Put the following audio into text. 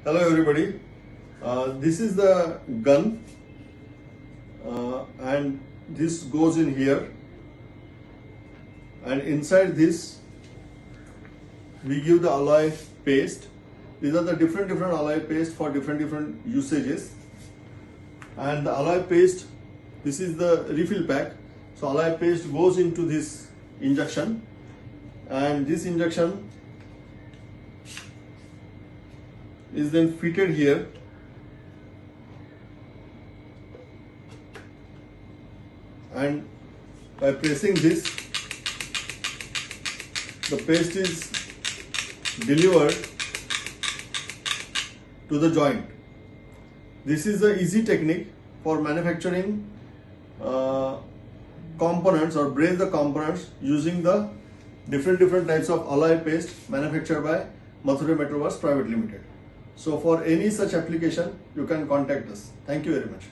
Hello everybody, this is the gun and this goes in here, and inside this we give the alloy paste. These are the different alloy paste for different usages, and the alloy paste, this is the refill pack. So alloy paste goes into this injection, and this injection is then fitted here, and by pressing this, the paste is delivered to the joint. This is the easy technique for manufacturing components or brace the components using the different types of alloy paste manufactured by Mathura Metalworks Private Limited. So for any such application, you can contact us. Thank you very much.